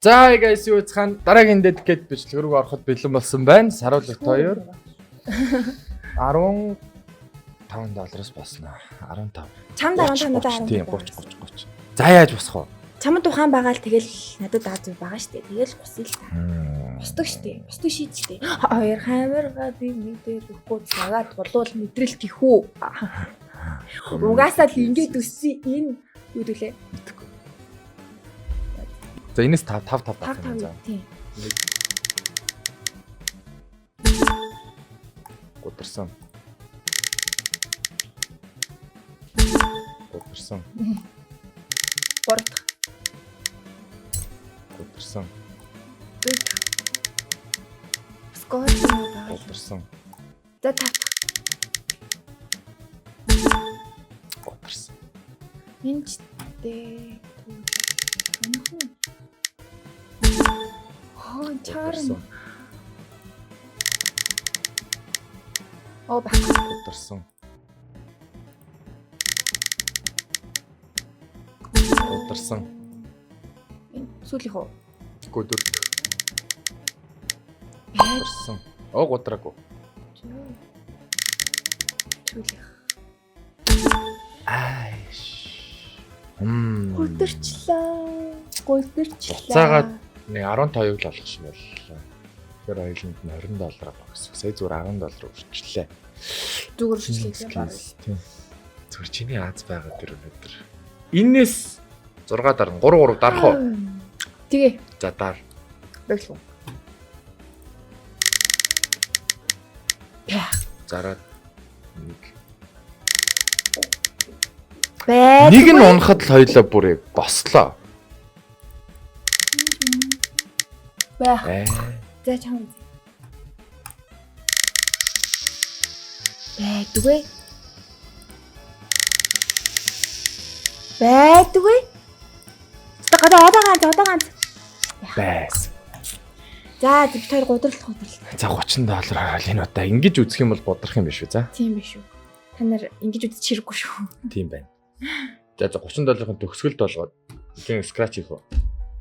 За guys юу цаана дараагийн dedicated бичлэг рүү ороход бэлэн болсон байна. Саруулт 2 $15 босноо. 15. Чам дараа танадаа 30. За яаж босох вэ? Чамд ухаан байгаа л тэгэл надад дааж байгаа штэ. Тэгэл гусъя л та. Босдог штэ. Босдог шийд штэ. Хоёр хамарга би мэдэр өгөхгүй цагаад болвол мэдрэл тихүү. Угаасаа л ингэж үссэн энэ юу дүүлээ. За энэс 5 байна. За. Тийм. Гутарсан. Бордох. Гутарсан. Скор байгаа. Гутарсан. За тат. Гутарсан. Минчтэй. Чарм. Оо баг. Гутарсан. Гутарсан. Сүүлийнх үү? Гүдүр. Гутарсан. Оо гутраагүй. Сүүлийнх. Айш. Гулдэрчлээ. Цаагаад нэг 12-ыг л олох шиг боллоо. Тэгэхээр айланд нь $20 багс. Сая зүгээр $10 өрчлээ. Зүгээр өрчлээ баг. Тийм. Зүгээр чиний Аз байгаа тэр өнөдөр. Иннээс 6 дарна 3 дарах уу? Тэгээ. За дар. Бэлгүй. Яа. Зараад нэг нь унахад л хоёлаа бүрээ бослоо. Бах. За чам. Байдгүй. Одоо ганц. Байс. За бид хоёр гудралт. За $30 хараал энэ удаа ингэж үзэх юм бол бодрох юм биш үү? За. Тийм биш үү. Та нар ингэж үзэж хэрэггүй шүү. Тийм байна. За $30-ын төгсгөлд болгоод тийм scratch хийх үү?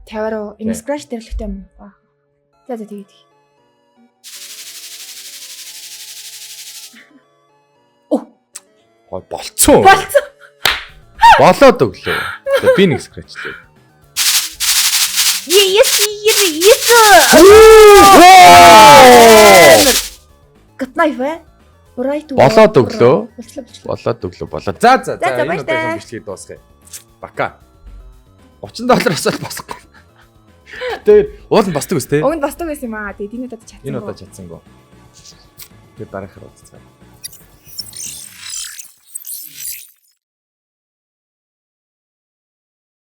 50-аар энэ scratch дэрлэгтэй юм ба. За тэгээд. Хой болцсон. Болоод өглөө. Би нэг scratch лээ. Yes. Гатнайфэ. Болоод өглөө. За. Энэ удаагийн бичлэгийг дуусгая. Бака. $30-аас л босохгүй. Тэгээд уул нь босдог үстэй. Уг нь босдог байсан юм аа. Тэгээд энэ удаад чадсан. Энэ удаа чадсангүй. Тэгээд дараахаар уулзцгаая.